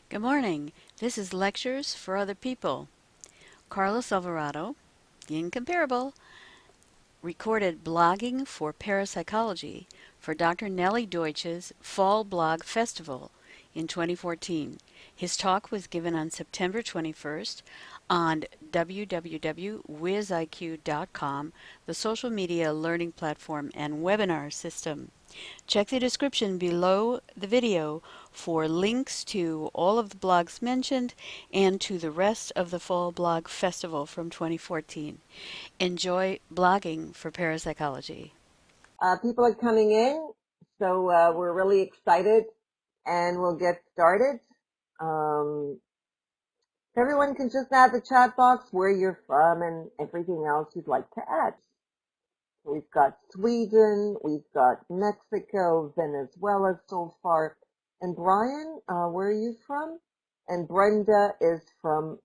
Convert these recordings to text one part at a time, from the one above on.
Good morning. This is Lectures for Other People. Carlos Alvarado, the incomparable, recorded blogging for Parapsychology for Dr. Nellie Deutsch's Fall Blog Festival in 2014. His talk was given on September 21st on www.wiziq.com, the social media learning platform and webinar system. Check the description below the video for links to all of the blogs mentioned and to the rest of the Fall Blog Festival from 2014. Enjoy blogging for parapsychology. People are coming in, so we're really excited, and we'll get started. Everyone can just add the chat box where you're from and everything else you'd like to add. We've got Sweden, we've got Mexico, Venezuela so far. And Brian, where are you from? And Brenda is from,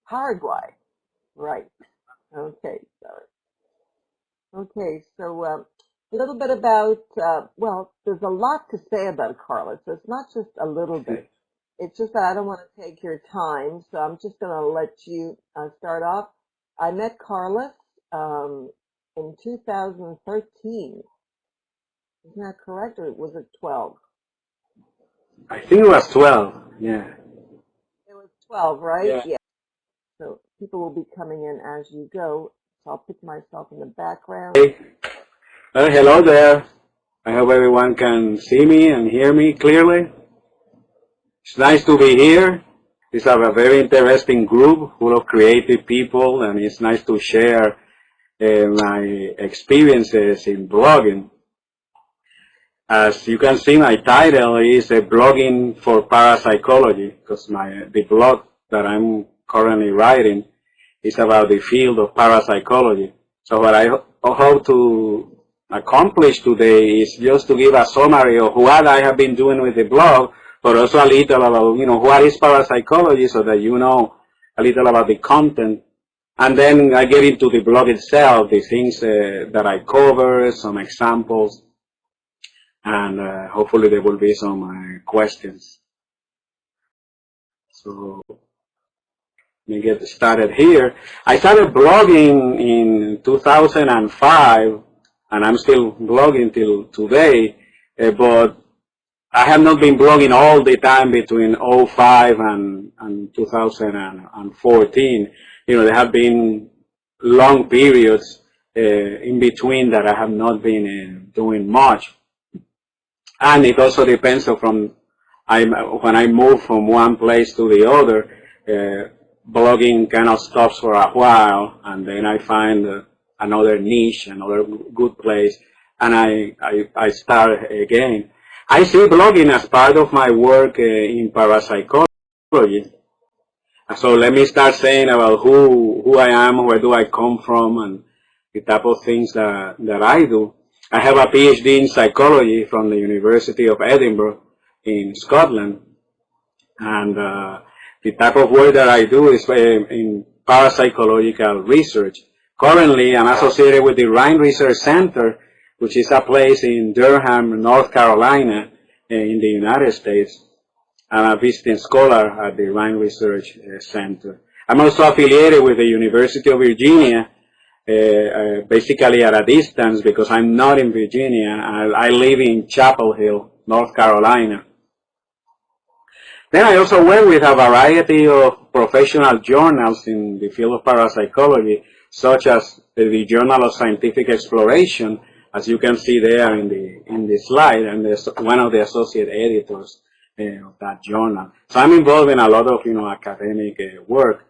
Paraguay. Right. Okay, sorry. Okay, so a little bit about, well, there's a lot to say about Carlos. So it's not just a little bit. It's just that I don't want to take your time, so I'm just going to let you start off. I met Carlos in 2013. Isn't that correct, or was it 12? I think it was 12, yeah. It was 12, right? Yeah. So people will be coming in as you go. So I'll put myself in the background. Hey. Hello there. I hope everyone can see me and hear me clearly. It's nice to be here. It's a very interesting group full of creative people, and it's nice to share my experiences in blogging. As you can see, my title is Blogging for Parapsychology, because the blog that I'm currently writing is about the field of parapsychology. So what I hope to accomplish today is just to give a summary of what I have been doing with the blog, but also a little about, what is parapsychology, so that you know a little about the content. And then I get into the blog itself, the things that I cover, some examples, and hopefully there will be some questions. So let me get started here. I started blogging in 2005, and I'm still blogging till today, but I have not been blogging all the time between 2005 and 2014. There have been long periods in between that I have not been doing much. And it also depends on when I move from one place to the other, blogging kind of stops for a while, and then I find another niche, another good place, and I start again. I see blogging as part of my work in parapsychology. So let me start saying about who I am, where do I come from, and the type of things that I do. I have a PhD in psychology from the University of Edinburgh in Scotland, and the type of work that I do is in parapsychological research. Currently, I'm associated with the Rhine Research Center, which is a place in Durham, North Carolina, in the United States. I'm a visiting scholar at the Rhine Research Center. I'm also affiliated with the University of Virginia, basically at a distance because I'm not in Virginia. I live in Chapel Hill, North Carolina. Then I also work with a variety of professional journals in the field of parapsychology, such as the Journal of Scientific Exploration, as you can see there in the slide, and one of the associate editors of that journal. So I'm involved in a lot of academic work.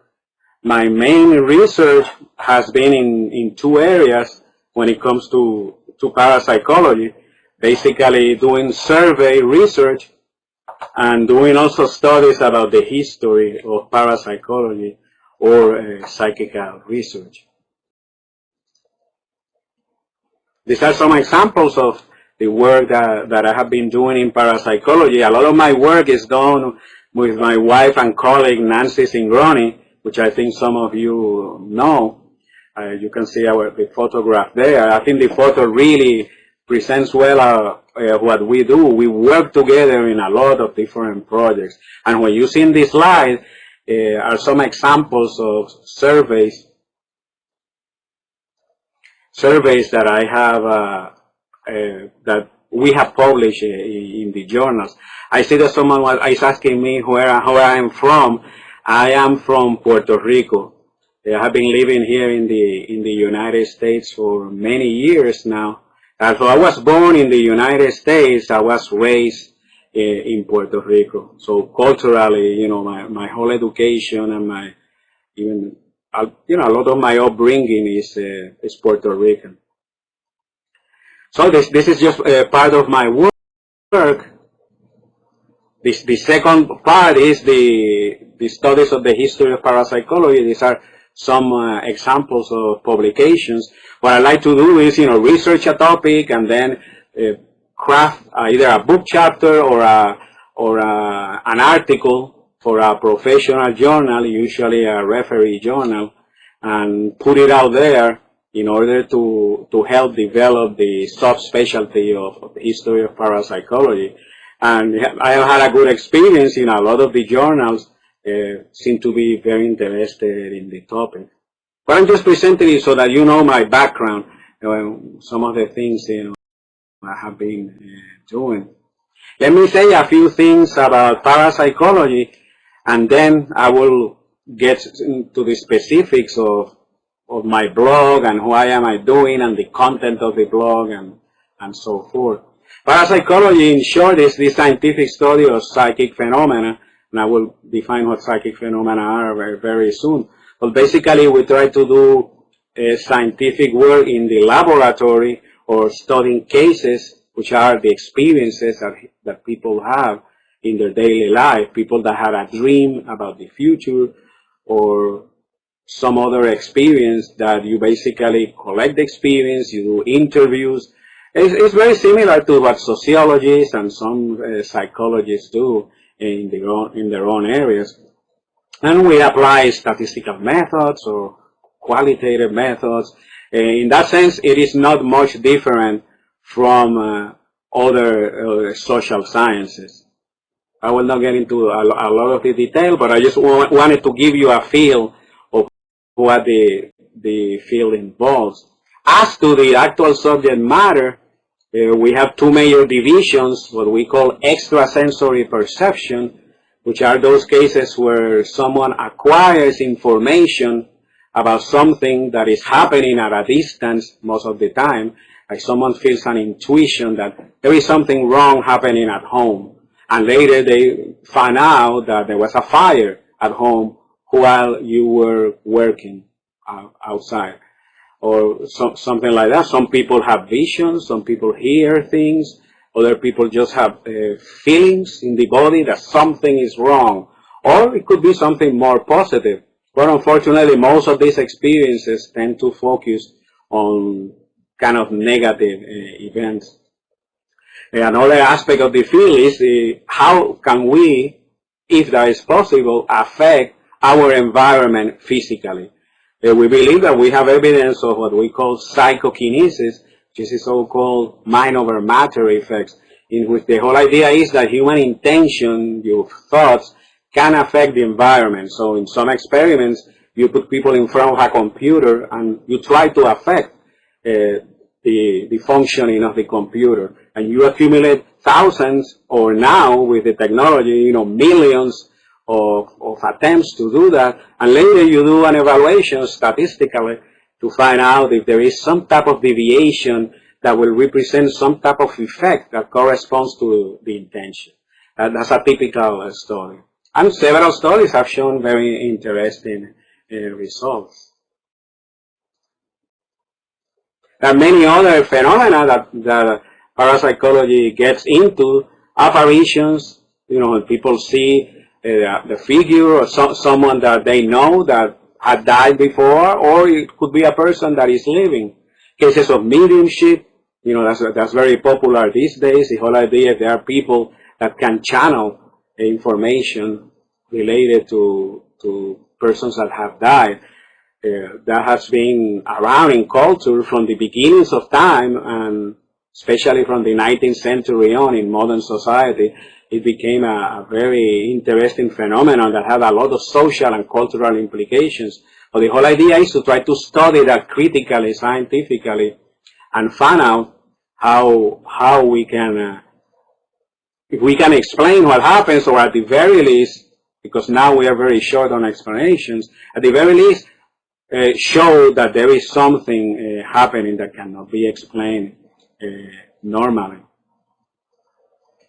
My main research has been in two areas when it comes to parapsychology, basically doing survey research and doing also studies about the history of parapsychology or psychical research. These are some examples of the work that I have been doing in parapsychology. A lot of my work is done with my wife and colleague Nancy Singroni, which I think some of you know. You can see the photograph there. I think the photo really presents well what we do. We work together in a lot of different projects. And when you see in this slide are some examples of surveys that I have that we have published in the journals. I see that someone is asking me where I am from. I am from Puerto Rico. I have been living here in the United States for many years now. So I was born in the United States. I was raised in Puerto Rico. So culturally, you know, my whole education and my even you know, a lot of my upbringing is Puerto Rican. So this is just part of my work. The second part is the studies of the history of parapsychology. These are some examples of publications. What I like to do is, you know, research a topic and then craft either a book chapter or an article for a professional journal, usually a referee journal, and put it out there in order to help develop the subspecialty of the history of parapsychology. And I have had a good experience in a lot of the journals, seem to be very interested in the topic. But I'm just presenting it so that you know my background, some of the things, you know, I have been doing. Let me say a few things about parapsychology, and then I will get into the specifics of my blog and why am I doing and the content of the blog and so forth. Parapsychology, in short, is the scientific study of psychic phenomena, and I will define what psychic phenomena are very, very soon. But basically, we try to do scientific work in the laboratory or studying cases, which are the experiences that people have in their daily life, people that had a dream about the future or some other experience that you basically collect the experience, you do interviews. It's very similar to what sociologists and some psychologists do in their own areas. And we apply statistical methods or qualitative methods. In that sense, it is not much different from other social sciences. I will not get into a lot of the detail, but I just wanted to give you a feel of what the field involves. As to the actual subject matter, we have two major divisions, what we call extrasensory perception, which are those cases where someone acquires information about something that is happening at a distance most of the time, like someone feels an intuition that there is something wrong happening at home, and later they find out that there was a fire at home while you were working outside, or something like that. Some people have visions, some people hear things, other people just have feelings in the body that something is wrong, or it could be something more positive. But unfortunately, most of these experiences tend to focus on kind of negative events. Another aspect of the field is how can we, if that is possible, affect our environment physically. We believe that we have evidence of what we call psychokinesis, which is the so-called mind over matter effects, in which the whole idea is that human intention, your thoughts, can affect the environment. So in some experiments, you put people in front of a computer and you try to affect the functioning of the computer. And you accumulate thousands, or now with the technology, millions of attempts to do that. And later you do an evaluation statistically to find out if there is some type of deviation that will represent some type of effect that corresponds to the intention. That's a typical story. And several studies have shown very interesting results. There are many other phenomena that parapsychology gets into. Apparitions, when people see the figure of someone that they know that had died before, or it could be a person that is living. Cases of mediumship, that's very popular these days. The whole idea there are people that can channel information related to persons that have died. That has been around in culture from the beginnings of time, and especially from the 19th century on in modern society, it became a very interesting phenomenon that had a lot of social and cultural implications. But the whole idea is to try to study that critically, scientifically, and find out how we can, if we can explain what happens, or at the very least, because now we are very short on explanations, at the very least, show that there is something happening that cannot be explained normally.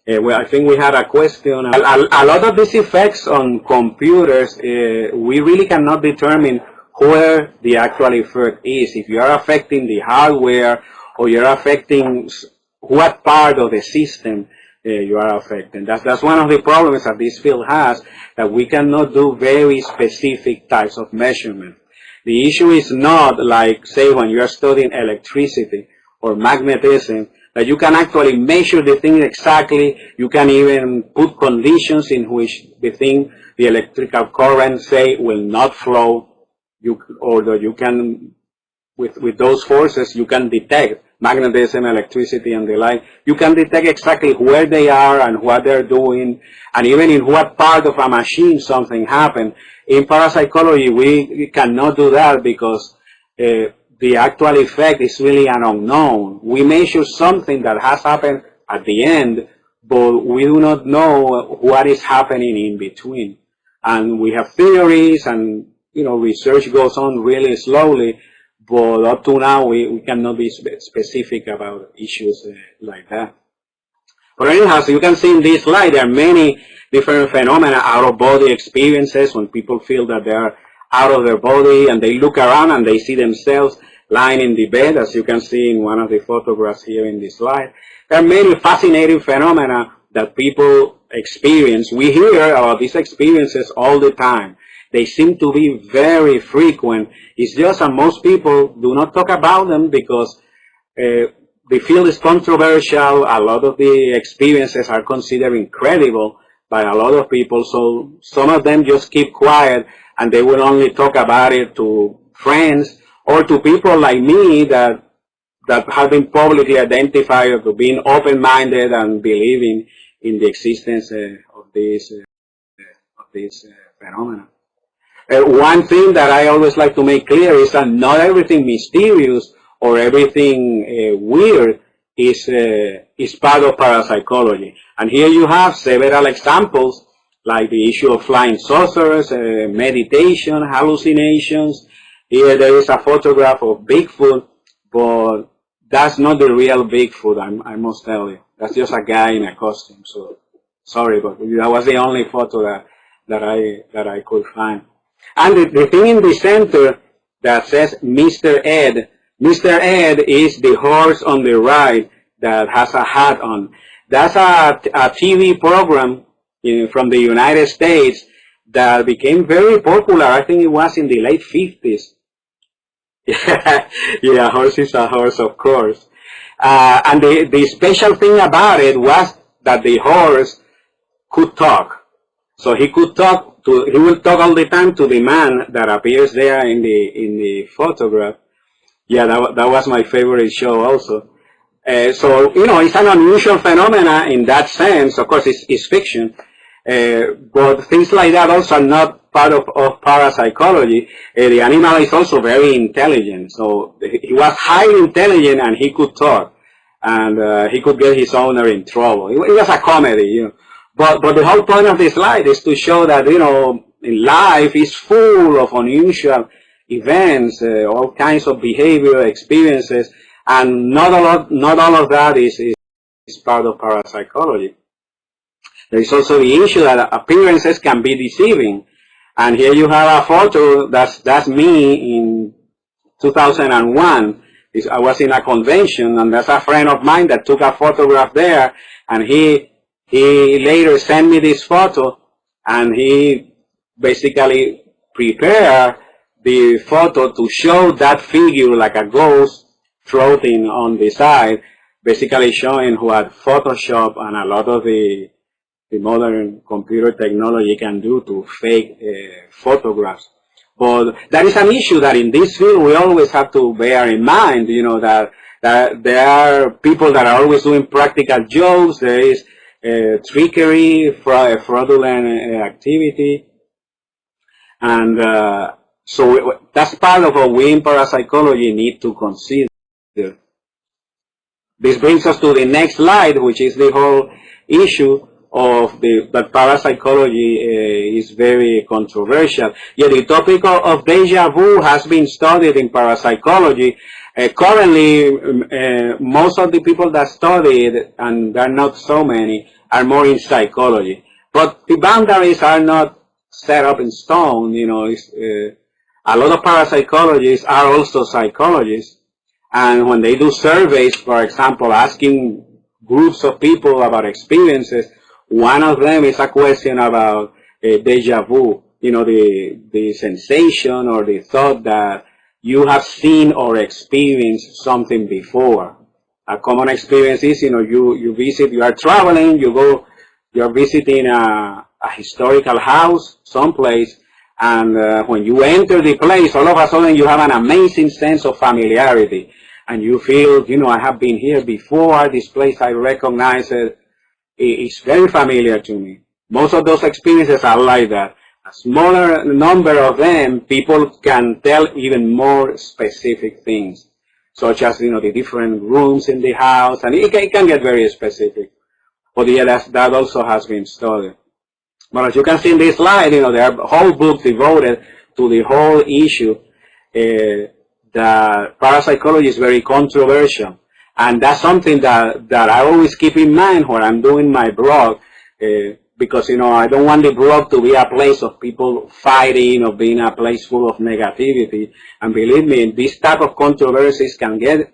Well, I think we had a question. A lot of these effects on computers, we really cannot determine where the actual effect is. If you are affecting the hardware, or you're affecting what part of the system you are affecting. That's one of the problems that this field has, that we cannot do very specific types of measurement. The issue is not like, say, when you're studying electricity or magnetism, that you can actually measure the thing exactly. You can even put conditions in which the electrical current, say, will not flow. You can, with those forces, you can detect magnetism, electricity, and the like. You can detect exactly where they are and what they're doing, and even in what part of a machine something happened. In parapsychology, we cannot do that because the actual effect is really an unknown. We measure something that has happened at the end, but we do not know what is happening in between. And we have theories, and research goes on really slowly, but up to now we cannot be specific about issues like that. But anyhow, so you can see in this slide, there are many different phenomena, out-of-body experiences, when people feel that they are out of their body and they look around and they see themselves lying in the bed, as you can see in one of the photographs here in this slide. There are many fascinating phenomena that people experience. We hear about these experiences all the time. They seem to be very frequent. It's just that most people do not talk about them because the field is controversial. A lot of the experiences are considered incredible by a lot of people, so some of them just keep quiet, and they will only talk about it to friends or to people like me that have been publicly identified as being open-minded and believing in the existence of these phenomena. One thing that I always like to make clear is that not everything mysterious or everything weird is part of parapsychology. And here you have several examples, like the issue of flying saucers, meditation, hallucinations. Here there is a photograph of Bigfoot, but that's not the real Bigfoot, I must tell you. That's just a guy in a costume. So sorry, but that was the only photo that I could find. And the thing in the center that says Mr. Ed, Mr. Ed is the horse on the right that has a hat on. That's a TV program from the United States that became very popular. I think it was in the late 50s. Yeah, horse is a horse, of course. And the special thing about it was that the horse could talk. So he could talk he will talk all the time to the man that appears there in the photograph. Yeah, that was my favorite show also. So, it's an unusual phenomena in that sense. Of course, it's fiction. But things like that also are not part of parapsychology. The animal is also very intelligent. So he was highly intelligent and he could talk. And he could get his owner in trouble. It was a comedy, But the whole point of this slide is to show that, life is full of unusual events, all kinds of behavioral experiences, and not all of that is part of parapsychology. There is also the issue that appearances can be deceiving. And here you have a photo, that's me in 2001. I was in a convention, and that's a friend of mine that took a photograph there, and he later sent me this photo, and he basically prepared the photo to show that figure like a ghost floating on the side, basically showing what Photoshop and a lot of the modern computer technology can do to fake photographs. But that is an issue that in this field we always have to bear in mind, that There are people that are always doing practical jokes. There is trickery, fraudulent activity. And so that's part of what we in parapsychology need to consider. This brings us to the next slide, which is the whole issue of that parapsychology is very controversial. Yeah, the topic of deja vu has been studied in parapsychology. Currently, most of the people that study it, and there are not so many, are more in psychology. But the boundaries are not set up in stone. You know, a lot of parapsychologists are also psychologists. And when they do surveys, for example, asking groups of people about experiences, one of them is a question about deja vu, you know, the sensation or the thought that you have seen or experienced something before. A common experience is, you know, you visit, you are traveling, you're visiting a historical house someplace, and when you enter the place, all of a sudden you have an amazing sense of familiarity. And you feel, you know, I have been here before, this place I recognize it. It's very familiar to me. Most of those experiences are like that. A smaller number of them, people can tell even more specific things, such as, you know, the different rooms in the house, and it can get very specific. But yeah, that also has been studied. But as you can see in this slide, you know, there are whole books devoted to the whole issue. That parapsychology is very controversial, and that's something that I always keep in mind when I'm doing my blog, because, you know, I don't want the blog to be a place of people fighting or being a place full of negativity. And believe me, this type of controversies can get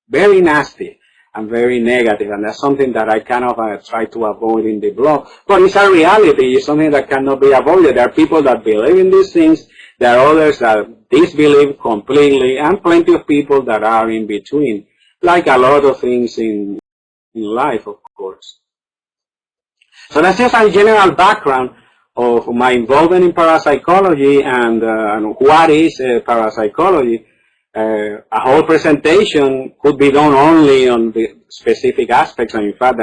very nasty and very negative, and that's something that I kind of try to avoid in the blog. But it's a reality. It's something that cannot be avoided. There are people that believe in these things. There are others that disbelieve completely, and plenty of people that are in between, like a lot of things in life, of course. So that's just a general background of my involvement in parapsychology and what is parapsychology. A whole presentation could be done only on the specific aspects, and in fact,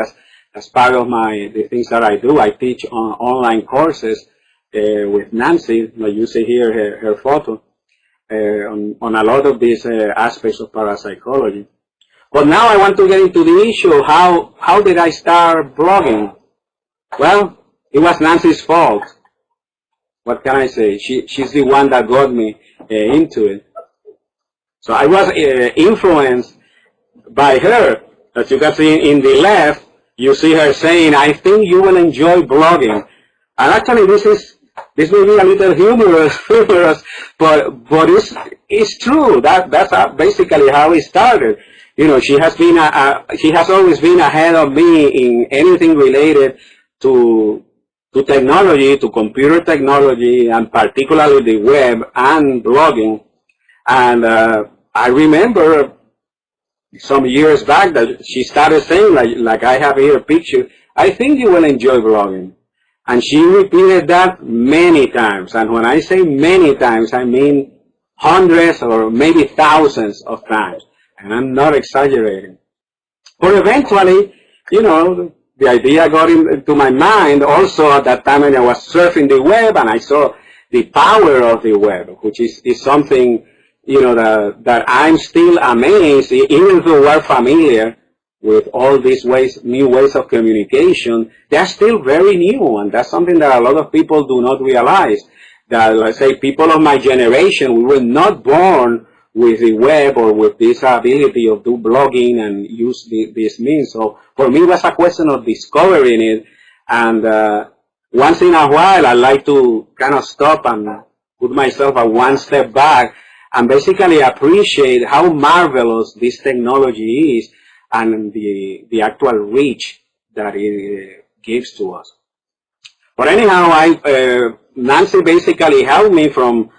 that's part of the things that I do. I teach online courses with Nancy, like you see here, her photo, on a lot of these aspects of parapsychology. But now I want to get into the issue of how did I start blogging? Well, it was Nancy's fault. What can I say? She's the one that got me into it. So I was influenced by her. As you can see in the left, you see her saying, "I think you will enjoy blogging." And actually, this may be a little humorous, but it's true. That's basically how it started. You know, she has always been ahead of me in anything related to technology, to computer technology, and particularly the web and blogging. And I remember some years back that she started saying, like I have here a picture, "I think you will enjoy blogging." And she repeated that many times. And when I say many times, I mean hundreds or maybe thousands of times. And I'm not exaggerating. But eventually, you know, the idea got into my mind. Also at that time when I was surfing the web, and I saw the power of the web, which is something, you know, that I'm still amazed, even though we're familiar with all these new ways of communication, they're still very new, and that's something that a lot of people do not realize. That, let's say, people of my generation, we were not born with the web or with this ability of do blogging and use these means. So for me, it was a question of discovering it, and once in a while, I like to kind of stop and put myself one step back and basically appreciate how marvelous this technology is and the actual reach that it gives to us. But anyhow, Nancy basically helped me from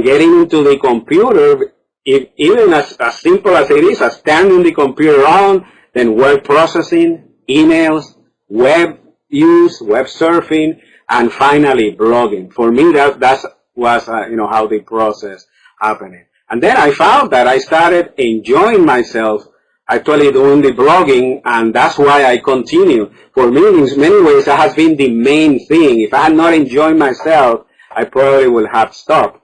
getting into the computer, even as simple as it is, as turning the computer on, then word processing, emails, web use, web surfing, and finally blogging. For me, that was you know, how the process happened. And then I found that I started enjoying myself actually doing the blogging, and that's why I continue. For me, in many ways, that has been the main thing. If I had not enjoyed myself, I probably would have stopped,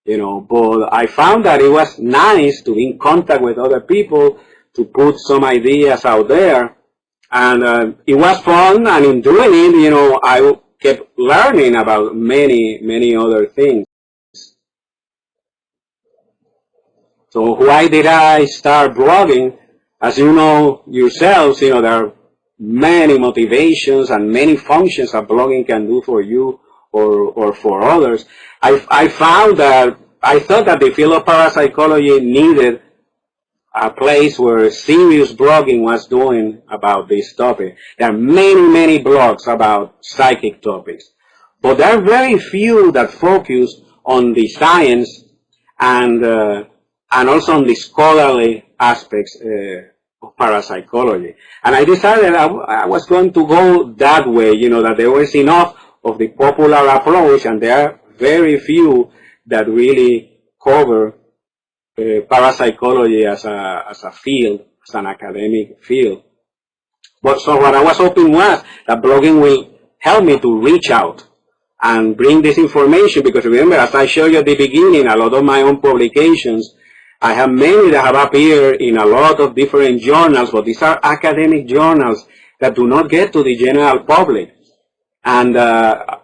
but I found that it was nice to be in contact with other people, to put some ideas out there, and it was fun, and in doing it, I kept learning about many other things. So why did I start blogging? As you know yourselves, there are many motivations and many functions that blogging can do for you or for others. I found that I thought that the field of parapsychology needed a place where serious blogging was doing about this topic. There are many blogs about psychic topics, but there are very few that focus on the science and also on the scholarly aspects of parapsychology. And I decided I was going to go that way, that there was enough of the popular approach, and there are very few that really cover parapsychology as a field, as an academic field. But so what I was hoping was that blogging will help me to reach out and bring this information, because remember, as I showed you at the beginning, a lot of my own publications, I have many that have appeared in a lot of different journals, but these are academic journals that do not get to the general public. And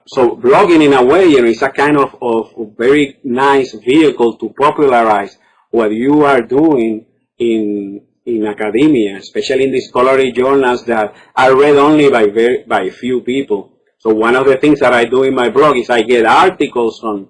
so blogging, in a way, is a kind of very nice vehicle to popularize what you are doing in academia, especially in the scholarly journals that are read only by few people. So one of the things that I do in my blog is I get articles from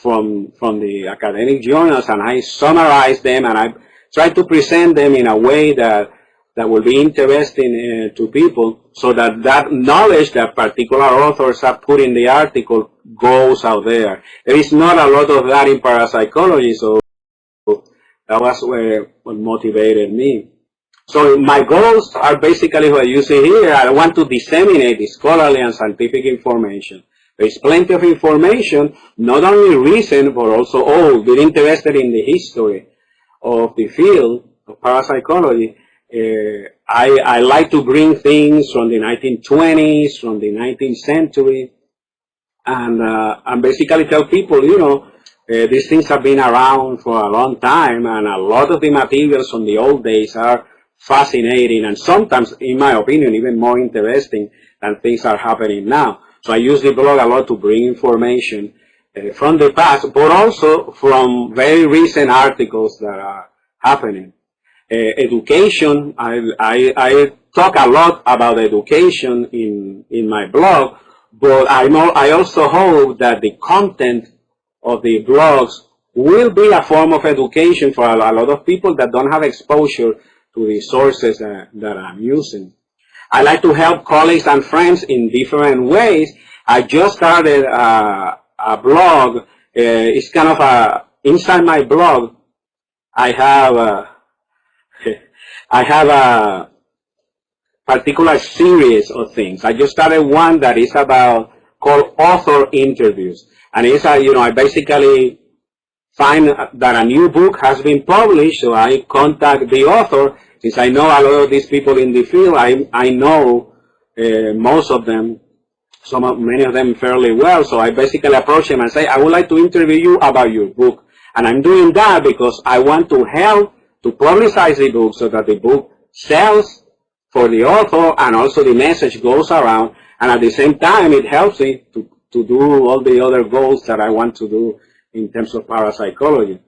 the academic journals, and I summarize them, and I try to present them in a way that will be interesting to people, so that knowledge that particular authors have put in the article goes out there. There is not a lot of that in parapsychology, so that was what motivated me. So my goals are basically what you see here. I want to disseminate the scholarly and scientific information. There's plenty of information, not only recent, but also old. We're interested in the history of the field of parapsychology. I like to bring things from the 1920s, from the 19th century, and basically tell people, these things have been around for a long time, and a lot of the materials from the old days are fascinating, and sometimes, in my opinion, even more interesting than things are happening now. So I use the blog a lot to bring information from the past, but also from very recent articles that are happening. Education, I talk a lot about education in my blog, but I also hope that the content of the blogs will be a form of education for a lot of people that don't have exposure to the sources that I'm using. I like to help colleagues and friends in different ways. I just started a blog. It's kind of inside my blog, I have a particular series of things. I just started one that is called author interviews. And it's I basically find that a new book has been published, so I contact the author. Since I know a lot of these people in the field, I know most of them, many of them fairly well, so I basically approach them and say, I would like to interview you about your book. And I'm doing that because I want to help to publicize the book so that the book sells for the author, and also the message goes around, and at the same time it helps me to do all the other goals that I want to do in terms of parapsychology.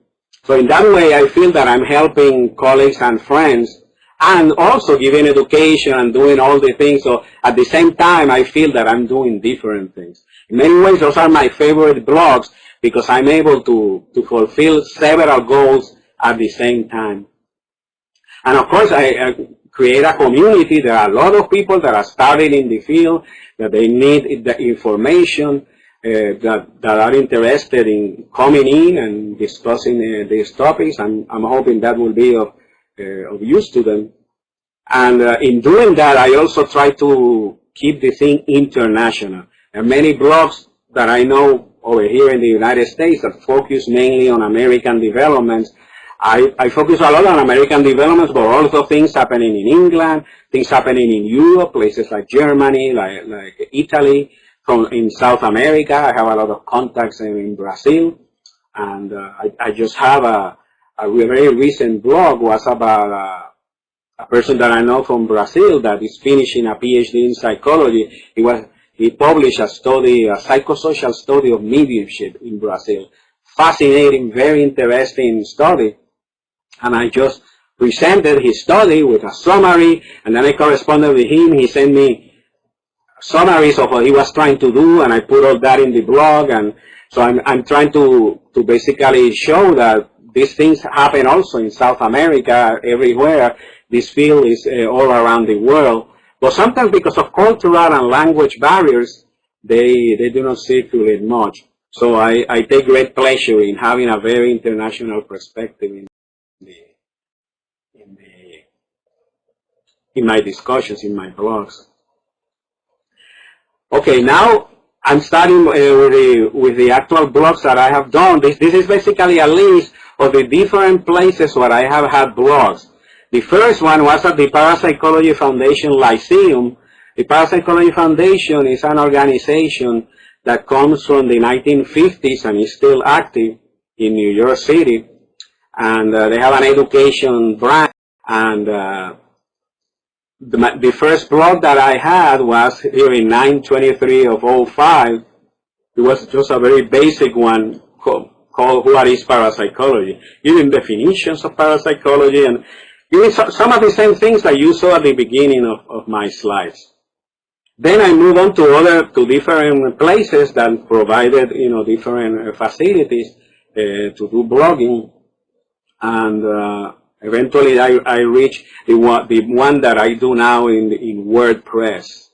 So in that way, I feel that I'm helping colleagues and friends, and also giving education and doing all the things. So at the same time, I feel that I'm doing different things. In many ways, those are my favorite blogs, because I'm able to fulfill several goals at the same time. And of course, I create a community. There are a lot of people that are starting in the field, that they need the information, that are interested in coming in and discussing these topics. I'm hoping that will be of use to them. And in doing that, I also try to keep the thing international. There are many blogs that I know over here in the United States that focus mainly on American developments. I focus a lot on American developments, but also things happening in England, things happening in Europe, places like Germany, like Italy, in South America. I have a lot of contacts in Brazil, and I just have a very recent blog was about a person that I know from Brazil that is finishing a PhD in psychology. He published a study, a psychosocial study of mediumship in Brazil. Fascinating, very interesting study. And I just presented his study with a summary, and then I corresponded with him. He sent me summaries of what he was trying to do, and I put all that in the blog. And so I'm trying to basically show that these things happen also in South America, everywhere. This field is all around the world. But sometimes because of cultural and language barriers, they do not circulate much. So I take great pleasure in having a very international perspective in my discussions, in my blogs. Okay, now I'm starting with the actual blogs that I have done. This is basically a list of the different places where I have had blogs. The first one was at the Parapsychology Foundation Lyceum. The Parapsychology Foundation is an organization that comes from the 1950s and is still active in New York City. And they have an education branch. And the first blog that I had was here in 9/23 of 05. It was just a very basic one called What is Parapsychology? Giving definitions of parapsychology and giving some of the same things that you saw at the beginning of my slides. Then I moved on to different places that provided, different facilities to do blogging, and eventually I reached the one that I do now in WordPress,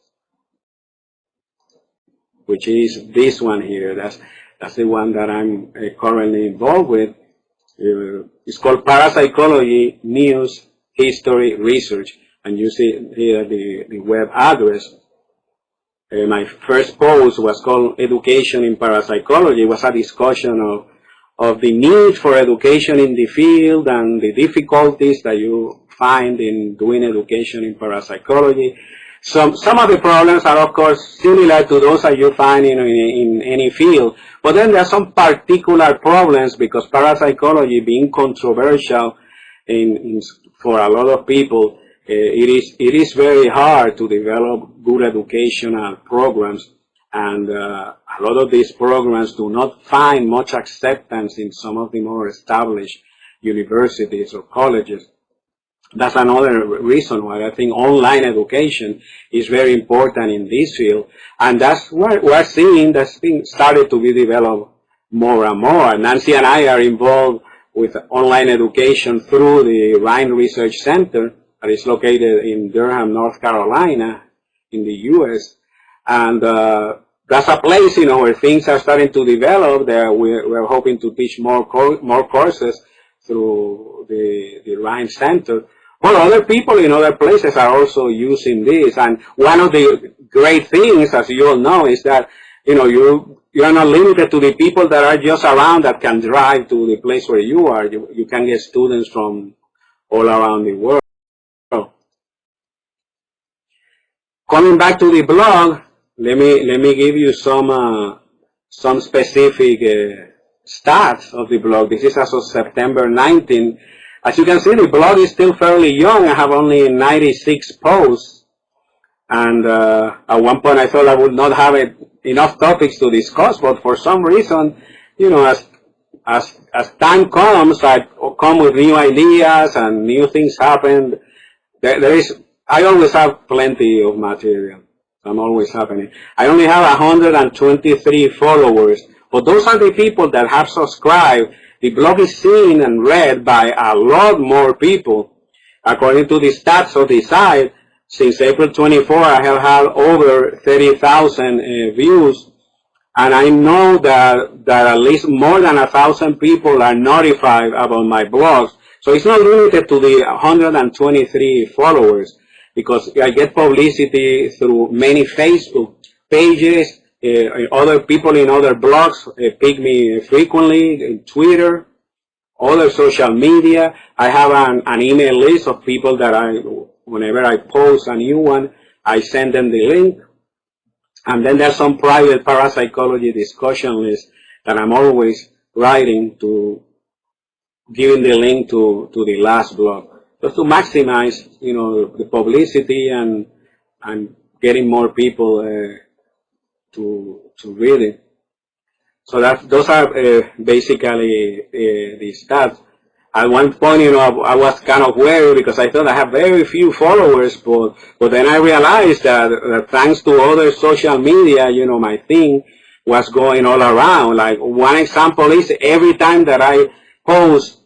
which is this one here. That's the one that I'm currently involved with. It's called Parapsychology News History Research, and you see here the web address. My first post was called Education in Parapsychology. It was a discussion of the need for education in the field and the difficulties that you find in doing education in parapsychology. Some of the problems are, of course, similar to those that you find in any field, but then there are some particular problems because parapsychology, being controversial for a lot of people, it is very hard to develop good educational programs, and a lot of these programs do not find much acceptance in some of the more established universities or colleges. That's another reason why I think online education is very important in this field, and that's what we're seeing that's being started to be developed more and more. Nancy and I are involved with online education through the Rhine Research Center that is located in Durham, North Carolina, in the U.S. And that's a place, where things are starting to develop. There, we're hoping to teach more courses through the Rhine Center. Well, other people in other places are also using this. And one of the great things, as you all know, is that, you are not limited to the people that are just around that can drive to the place where you are. You can get students from all around the world. Coming back to the blog, let me give you some specific stats of the blog. This is as of September 19. As you can see, the blog is still fairly young. I have only 96 posts, and at one point I thought I would not have enough topics to discuss, but for some reason, as time comes, I come with new ideas and new things happen. I always have plenty of material. I'm always happening. I only have 123 followers, but those are the people that have subscribed. The blog is seen and read by a lot more people. According to the stats of the site, since April 24, I have had over 30,000 views, and I know that at least more than 1,000 people are notified about my blogs. So it's not limited to the 123 followers, because I get publicity through many Facebook pages. Other people in other blogs pick me frequently, in Twitter, other social media. I have an email list of people that whenever I post a new one, I send them the link. And then there's some private parapsychology discussion list that I'm always writing to, giving the link to the last blog, just to maximize, the publicity and getting more people to read it. So those are basically the stats. At one point, I was kind of worried because I thought I have very few followers, but then I realized that thanks to other social media, my thing was going all around. Like one example is every time that I post,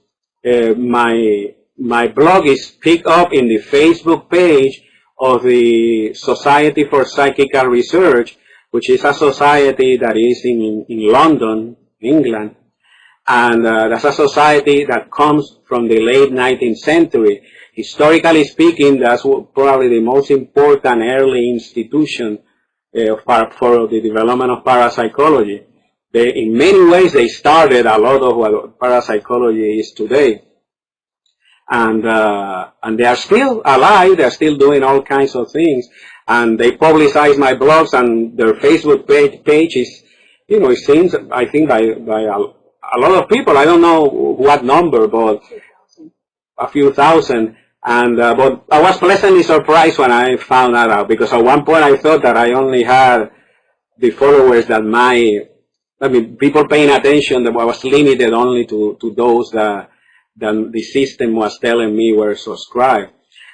my blog is picked up in the Facebook page of the Society for Psychical Research, which is a society that is in London, England. And that's a society that comes from the late 19th century. Historically speaking, that's probably the most important early institution for the development of parapsychology. In many ways, they started a lot of what parapsychology is today. And they are still alive, they're still doing all kinds of things. And they publicize my blogs, and their Facebook page is, it seems, I think, by a lot of people. I don't know what number, but a few thousand. And but I was pleasantly surprised when I found that out, because at one point I thought that I only had the followers that people paying attention, that I was limited only to those that the system was telling me were subscribed.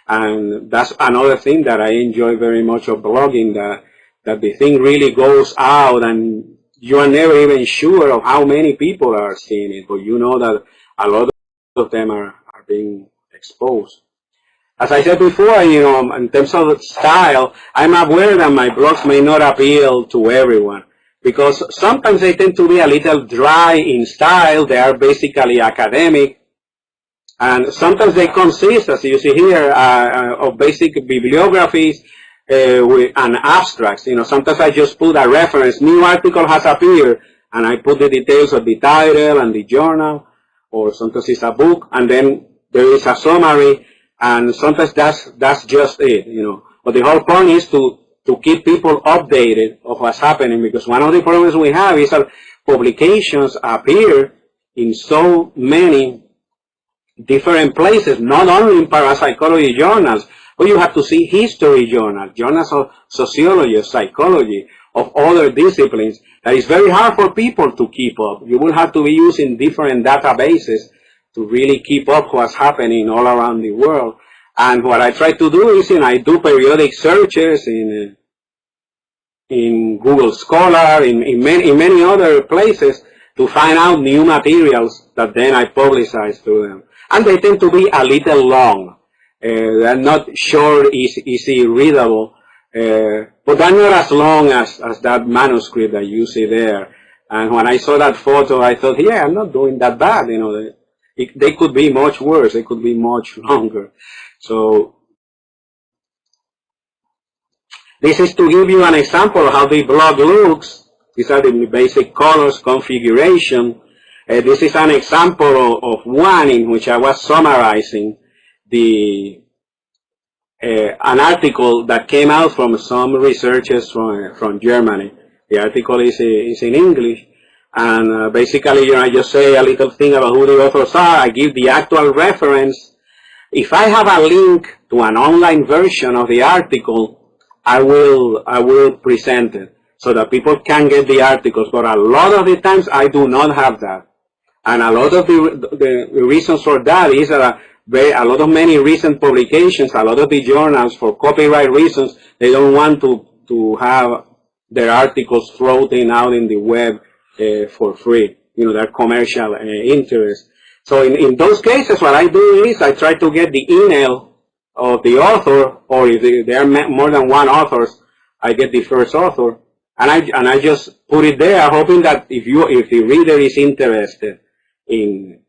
And that's another thing that I enjoy very much of blogging, that the thing really goes out and you are never even sure of how many people are seeing it, but you know that a lot of them are being exposed. As I said before, in terms of style, I'm aware that my blogs may not appeal to everyone, because sometimes they tend to be a little dry in style. They are basically academic. And sometimes they consist, as you see here, of basic bibliographies and abstracts. Sometimes I just put a reference. New article has appeared, and I put the details of the title and the journal, or sometimes it's a book, and then there is a summary, and sometimes that's just it. But the whole point is to keep people updated of what's happening, because one of the problems we have is that publications appear in so many different places, not only in parapsychology journals, but you have to see history journals, journals of sociology, of psychology, of other disciplines. That is very hard for people to keep up. You will have to be using different databases to really keep up what's happening all around the world. And what I try to do is, I do periodic searches in Google Scholar, in many other places, to find out new materials that then I publicize to them. And they tend to be a little long. They're not short, easy readable, but they're not as long as that manuscript that you see there. And when I saw that photo, I thought, yeah, I'm not doing that bad. They could be much worse. They could be much longer. So this is to give you an example of how the blog looks. These are the basic colors, configuration. This is an example of one in which I was summarizing an article that came out from some researchers from Germany. The article is in English, and basically, I just say a little thing about who the authors are. I give the actual reference. If I have a link to an online version of the article, I will present it so that people can get the articles. But a lot of the times, I do not have that. And a lot of the reasons for that is that many recent publications, a lot of the journals, for copyright reasons, they don't want to have their articles floating out in the web for free. Their commercial interest. So in those cases, what I do is I try to get the email of the author, or if there are more than one author, I get the first author, and I just put it there, hoping that if the reader is interested in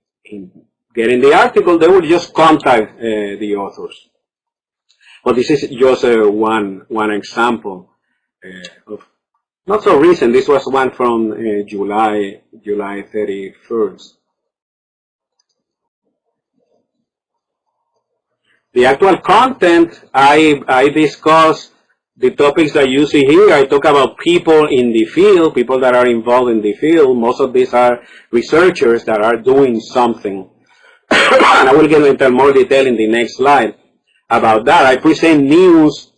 getting the article, they will just contact the authors. But this is just one example of not so recent. This was one from July 31st. The actual content, I discuss the topics that you see here. I talk about people in the field, people that are involved in the field. Most of these are researchers that are doing something. And I will get into more detail in the next slide about that. I present news,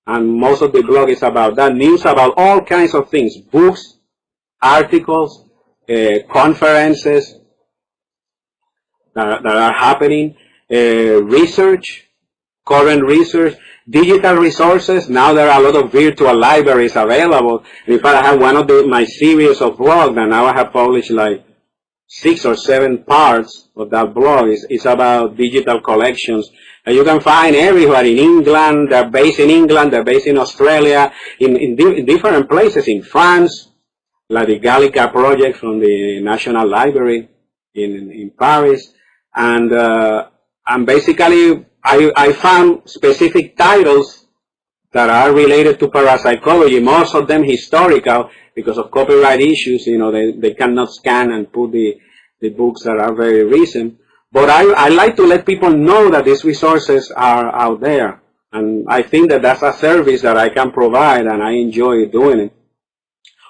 and most of the blog is about that. News about all kinds of things, books, articles, conferences that are happening, research, current research, digital resources. Now there are a lot of virtual libraries available. In fact, I have one of my series of blogs, and now I have published like 6 or 7 parts of that blog. It's about digital collections. And you can find everywhere in England. They're based in England, they're based in Australia, in different places, in France, like the Gallica project from the National Library in Paris. And basically, I found specific titles that are related to parapsychology, most of them historical, because of copyright issues. You know, they cannot scan and put the books that are very recent. But I like to let people know that these resources are out there. And I think that that's a service that I can provide, and I enjoy doing it.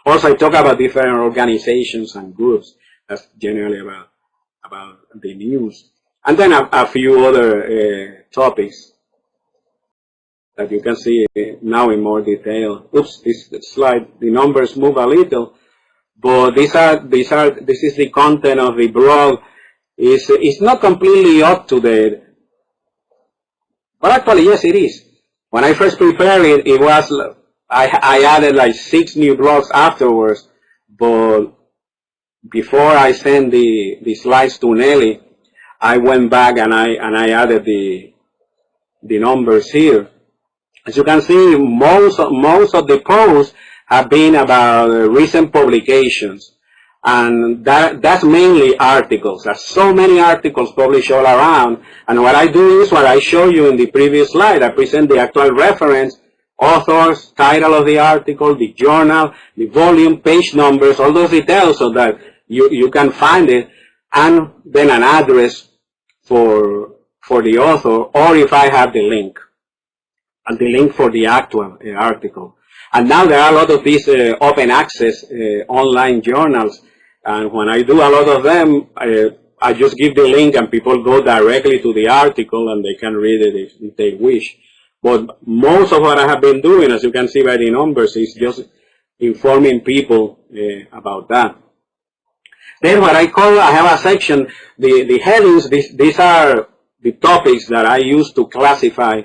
Also, I talk about different organizations and groups. That's generally about the news. And then a few other topics that you can see now in more detail. Oops, this slide, the numbers move a little, but this is the content of the blog. It's not completely up to date, but actually yes, it is. When I first prepared it, it was I added like 6 new blogs afterwards, but before I sent the slides to Nellie, I went back and I added the numbers here. As you can see, most of the posts have been about recent publications, and that's mainly articles. There's so many articles published all around, and what I do is what I show you in the previous slide. I present the actual reference, authors, title of the article, the journal, the volume, page numbers, all those details, so that you can find it, and then an address for the author, or if I have the link, and the link for the actual article. And now there are a lot of these open access online journals, and when I do a lot of them, I just give the link and people go directly to the article and they can read it if they wish. But most of what I have been doing, as you can see by the numbers, is just informing people about that. Then what I have a section, the headings, these are the topics that I use to classify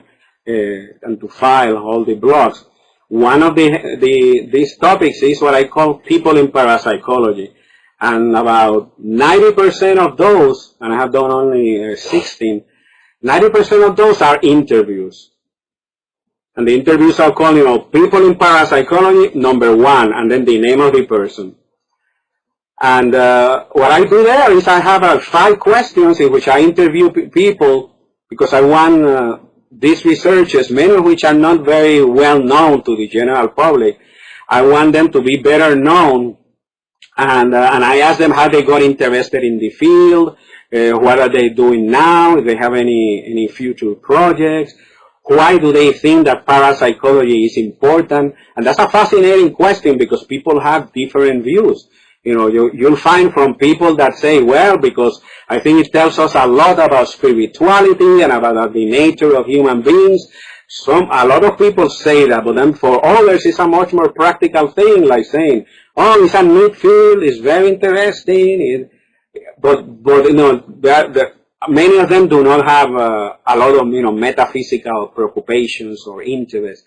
and to file all the blogs. One of these topics is what I call people in parapsychology. And about 90% of those, and I have done only 16, 90% of those are interviews. And the interviews are called, people in parapsychology, number 1, and then the name of the person. And what I do there is I have 5 questions in which I interview people, because I want these researchers, many of which are not very well known to the general public, I want them to be better known. And I ask them how they got interested in the field, what are they doing now, if they have any future projects, why do they think that parapsychology is important. And that's a fascinating question, because people have different views. You'll find from people that say, well, because I think it tells us a lot about spirituality and about the nature of human beings. A lot of people say that, but then for others it's a much more practical thing, like saying, oh, it's a neat field, it's very interesting. But many of them do not have a lot of metaphysical preoccupations or interests.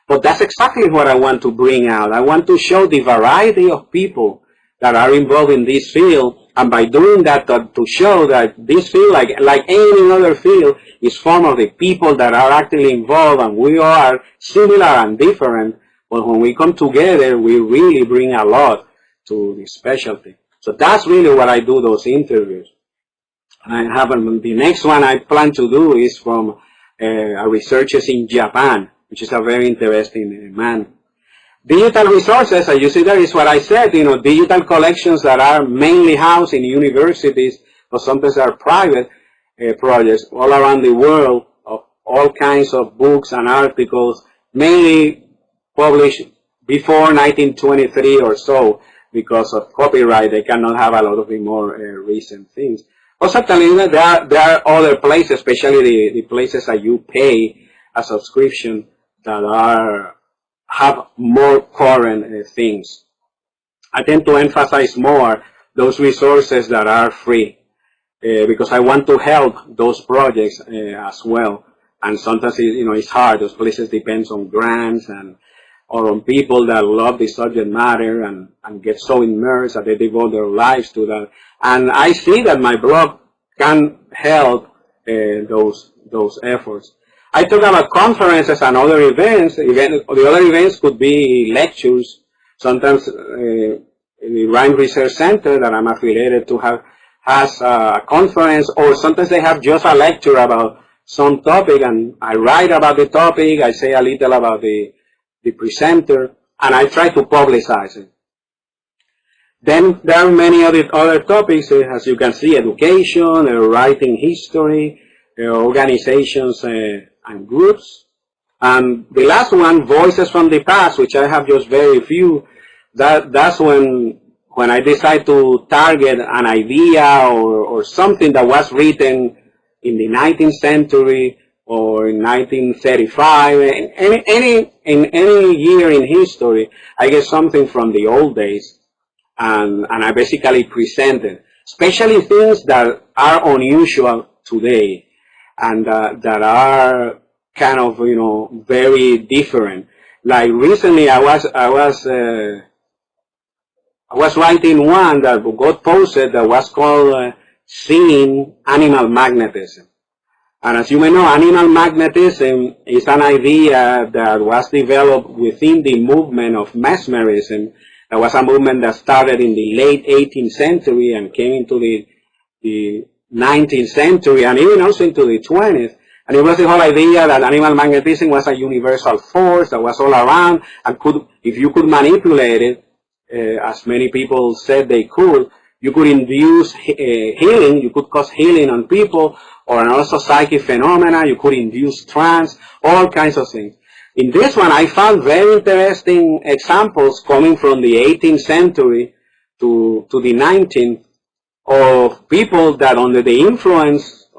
But that's exactly what I want to bring out. I want to show the variety of people that are involved in this field, and by doing that, to show that this field, like any other field, is formed of the people that are actually involved, and we are similar and different, but when we come together, we really bring a lot to the specialty. So that's really what I do, those interviews. I have the next one I plan to do is from researchers in Japan, which is a very interesting man. Digital resources, as you see there, is what I said, digital collections that are mainly housed in universities, or sometimes are private projects all around the world, of all kinds of books and articles, mainly published before 1923 or so. Because of copyright, they cannot have a lot of the more recent things. But certainly, there are other places, especially the places that you pay a subscription, that have more current things. I tend to emphasize more those resources that are free, because I want to help those projects as well. And sometimes it's hard. Those places depends on grants or on people that love the subject matter and get so immersed that they devote their lives to that. And I see that my blog can help those efforts. I talk about conferences and other events. The other events could be lectures. Sometimes the Rhine Research Center that I'm affiliated to has a conference, or sometimes they have just a lecture about some topic, and I write about the topic, I say a little about the presenter, and I try to publicize it. Then there are many other topics, as you can see: education, writing history, organizations and groups. And the last one, voices from the past, which I have just very few. That's when I decide to target an idea or something that was written in the 19th century or in 1935, in any year in history, I get something from the old days, and I basically present it, especially things that are unusual today, and that are kind of very different. Like recently, I was writing one that got posted that was called "Seeing Animal Magnetism." And as you may know, animal magnetism is an idea that was developed within the movement of mesmerism. That was a movement that started in the late 18th century and came into the 19th century and even also into the 20th. And it was the whole idea that animal magnetism was a universal force that was all around, and if you could manipulate it, as many people said they could, you could induce healing, you could cause healing on people, or also psychic phenomena, you could induce trance, all kinds of things. In this one, I found very interesting examples coming from the 18th century to the 19th of people that under the influence,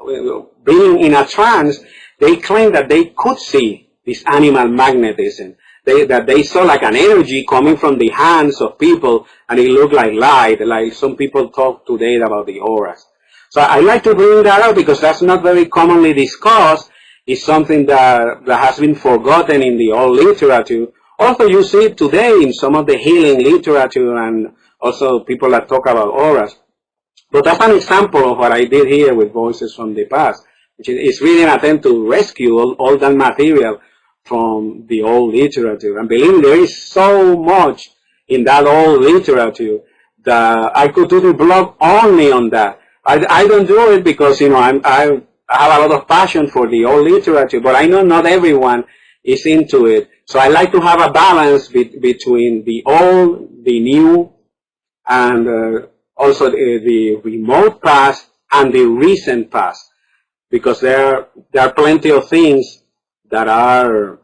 being in a trance, they claimed that they could see this animal magnetism. That they saw like an energy coming from the hands of people, and it looked like light, like some people talk today about the auras. So I like to bring that up because that's not very commonly discussed. It's something that has been forgotten in the old literature. Also, you see it today in some of the healing literature and also people that talk about auras. But that's an example of what I did here with Voices from the Past, which is really an attempt to rescue all that material from the old literature. And believe me, there is so much in that old literature that I could do the blog only on that. I don't do it because, I have a lot of passion for the old literature, but I know not everyone is into it. So I like to have a balance between the old, the new, and also the remote past and the recent past, because there are plenty of things that are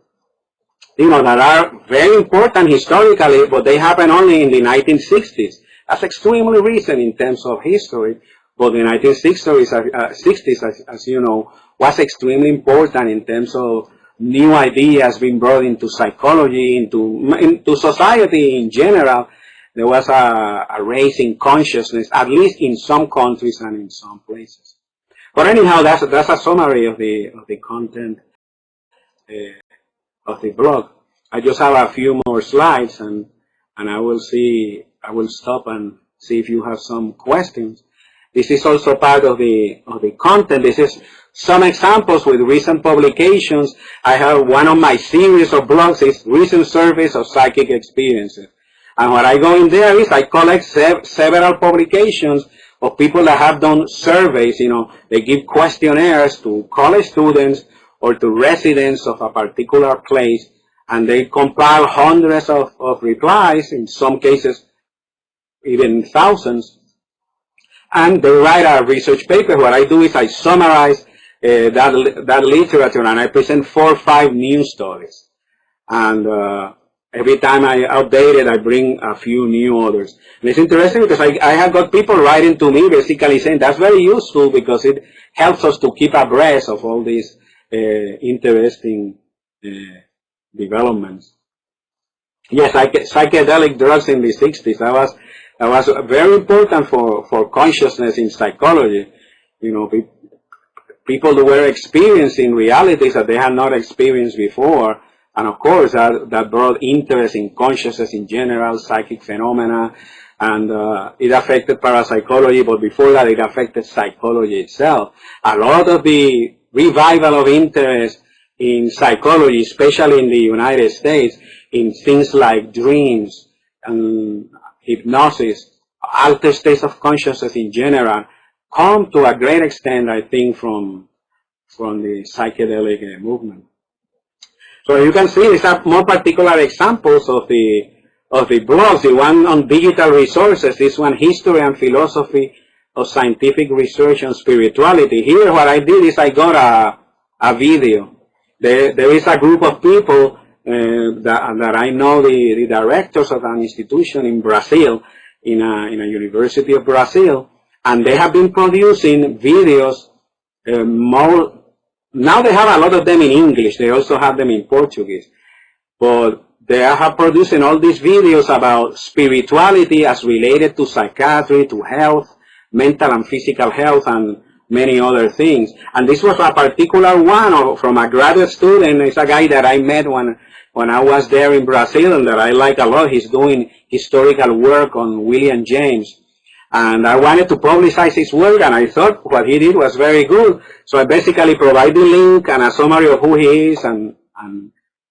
very important historically, but they happen only in the 1960s. That's extremely recent in terms of history, but the 1960s, as you know, was extremely important in terms of new ideas being brought into psychology, into society in general. There was a raise in consciousness, at least in some countries and in some places. But anyhow, that's a summary of the content of the blog. I just have a few more slides, and I will stop and see if you have some questions. This is also part of the content. This is some examples with recent publications. I have one of my series of blogs is recent surveys of psychic experiences. And what I go in there is I collect several publications of people that have done surveys. They give questionnaires to college students or to residents of a particular place, and they compile hundreds of replies, in some cases even thousands, and they write a research paper. What I do is I summarize that literature, and I present 4 or 5 new stories. And every time I update it, I bring a few new others. And it's interesting because I have got people writing to me basically saying that's very useful because it helps us to keep abreast of all these interesting developments. Yes, psychedelic drugs in the 60s, that was very important for consciousness in psychology. You know, people who were experiencing realities that they had not experienced before. And of course, that brought interest in consciousness in general, psychic phenomena, and it affected parapsychology, but before that it affected psychology itself. A lot of the revival of interest in psychology, especially in the United States, in things like dreams and hypnosis, altered states of consciousness in general, come to a great extent, I think, from the psychedelic movement. So you can see these are more particular examples of the blogs. The one on digital resources, this one history and philosophy of scientific research on spirituality. Here what I did is I got a video. There is a group of people that I know the directors of an institution in Brazil, in a university of Brazil, and they have been producing videos more. Now they have a lot of them in English. They also have them in Portuguese. But they are producing all these videos about spirituality as related to psychiatry, to health, mental and physical health, and many other things. And this was a particular one from a graduate student. It's a guy that I met when I was there in Brazil and that I like a lot. He's doing historical work on William James. And I wanted to publicize his work, and I thought what he did was very good. So I basically provide the link and a summary of who he is and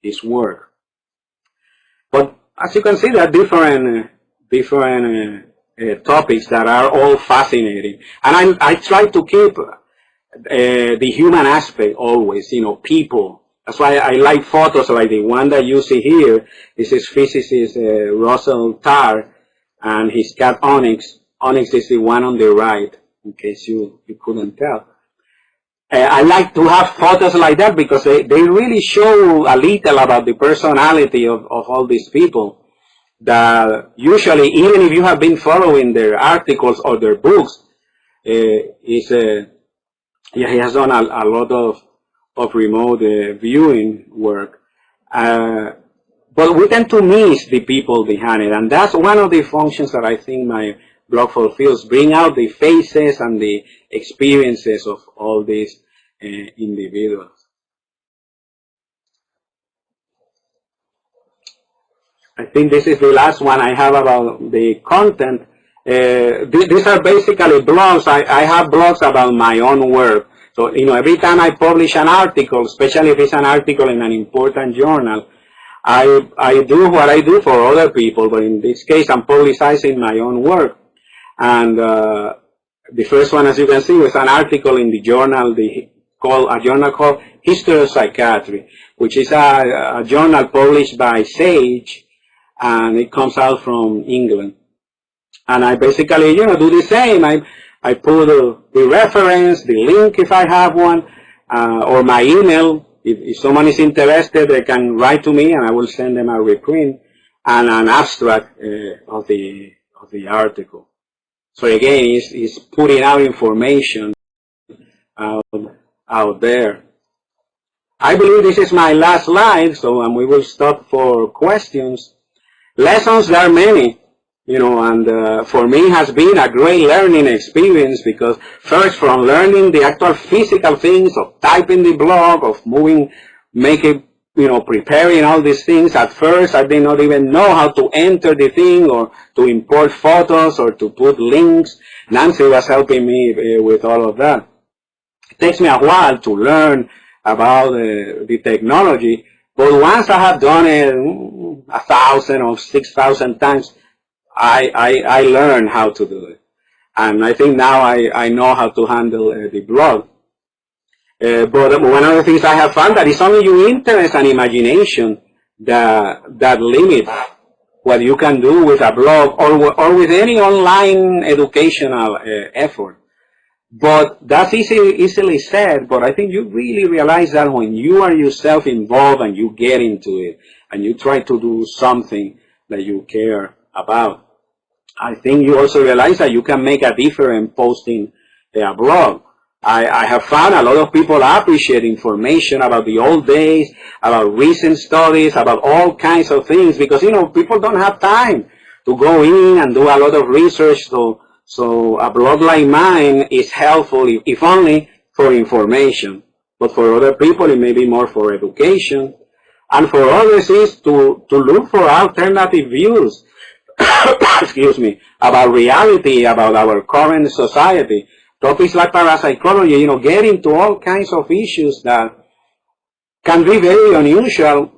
his work. But as you can see, there are different topics that are all fascinating. And I try to keep the human aspect always, you know, people. That's why I like photos like the one that you see here. This is physicist Russell Tarr and his cat Onyx. Onyx is the one on the right, in case you couldn't tell. I like to have photos like that because they really show a little about the personality of all these people. That usually, even if you have been following their articles or their books, he has done a lot of remote viewing work. But we tend to miss the people behind it, and that's one of the functions that I think my blog fulfills, bring out the faces and the experiences of all these individuals. I think this is the last one I have about the content. These are basically blogs. I have blogs about my own work. So, you know, every time I publish an article, especially if it's an article in an important journal, I do what I do for other people, but in this case, I'm publicizing my own work. And the first one, as you can see, was an article in the journal, a journal called History of Psychiatry, which is a journal published by Sage, and it comes out from England. And I basically, you know, do the same. I put the reference, the link if I have one, or my email. If someone is interested, they can write to me, and I will send them a reprint and an abstract of the article. So again, it's putting out information out there. I believe this is my last slide, so we will stop for questions. Lessons, there are many, you know, and for me has been a great learning experience because first from learning the actual physical things of typing the blog, of moving, making, you know, preparing all these things. At first, I did not even know how to enter the thing or to import photos or to put links. Nancy was helping me with all of that. It takes me a while to learn about the technology, but once I have done it 1,000 or 6,000 times, I learn how to do it. And I think now I know how to handle the blog. But one of the things I have found that it's only your interest and imagination that limit what you can do with a blog or with any online educational effort. But that's easily said, but I think you really realize that when you are yourself involved and you get into it and you try to do something that you care about, I think you also realize that you can make a difference posting a blog. I have found a lot of people appreciate information about the old days, about recent studies, about all kinds of things, because, people don't have time to go in and do a lot of research. So a blog like mine is helpful, if only for information. But for other people, it may be more for education. And for others, is to look for alternative views, excuse me, about reality, about our current society. Topics like parapsychology, get into all kinds of issues that can be very unusual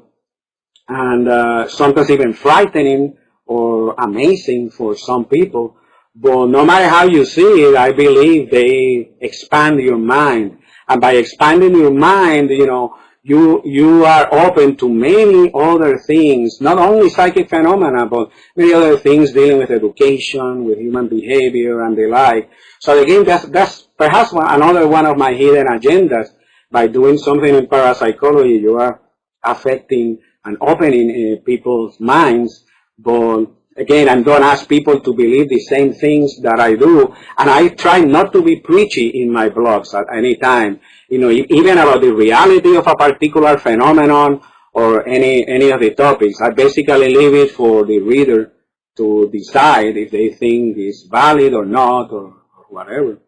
and sometimes even frightening or amazing for some people. But no matter how you see it, I believe they expand your mind. And by expanding your mind, you are open to many other things, not only psychic phenomena, but many other things dealing with education, with human behavior, and the like. So again, that's perhaps another one of my hidden agendas. By doing something in parapsychology, you are affecting and opening people's minds. But again, I don't ask people to believe the same things that I do, and I try not to be preachy in my blogs at any time. Even about the reality of a particular phenomenon or any of the topics. I basically leave it for the reader to decide if they think it's valid or not or whatever.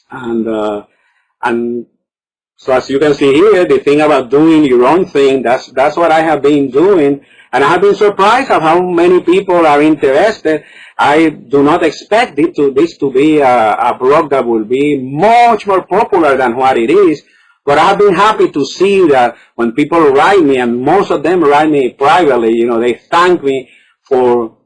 And so as you can see here, the thing about doing your own thing, that's what I have been doing. And I have been surprised at how many people are interested. I do not expect this to be a blog that will be much more popular than what it is. But I have been happy to see that when people write me, and most of them write me privately, they thank me for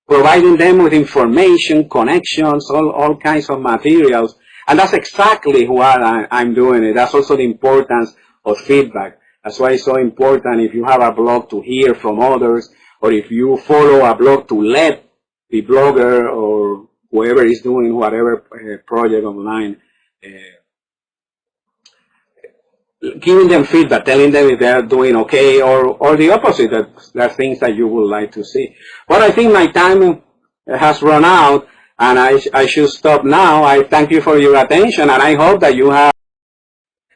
providing them with information, connections, all kinds of materials. And that's exactly what I'm doing. That's also the importance of feedback. That's why it's so important if you have a blog to hear from others, or if you follow a blog to let the blogger or whoever is doing whatever project online, giving them feedback, telling them if they're doing okay, or the opposite, that there are things that you would like to see. But I think my time has run out, and I should stop now. I thank you for your attention, and I hope that you have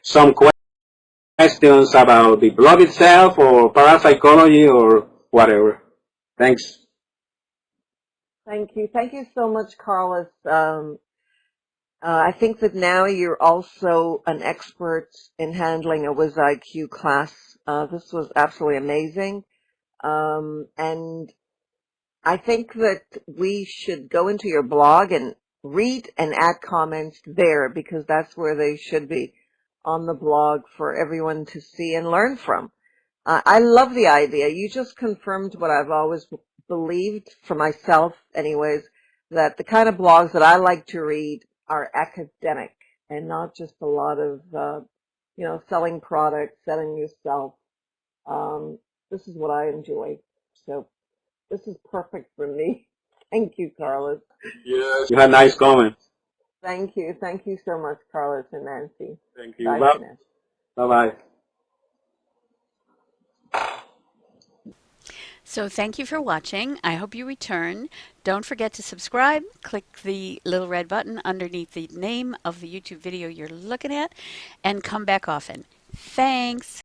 some questions about the blog itself, or parapsychology, or whatever. Thanks. Thank you. Thank you so much, Carlos. I think that now you're also an expert in handling a WizIQ class. This was absolutely amazing. And I think that we should go into your blog and read and add comments there, because that's where they should be, on the blog for everyone to see and learn from. I love the idea. You just confirmed what I've always believed for myself anyways, that the kind of blogs that I like to read are academic and not just a lot of, selling products, selling yourself. This is what I enjoy. So this is perfect for me. Thank you, Carlos. Yes. You had nice comments. Thank you. Thank you so much, Carlos and Nancy. Thank you. Bye for now. Bye-bye. So thank you for watching. I hope you return. Don't forget to subscribe. Click the little red button underneath the name of the YouTube video you're looking at, and come back often. Thanks.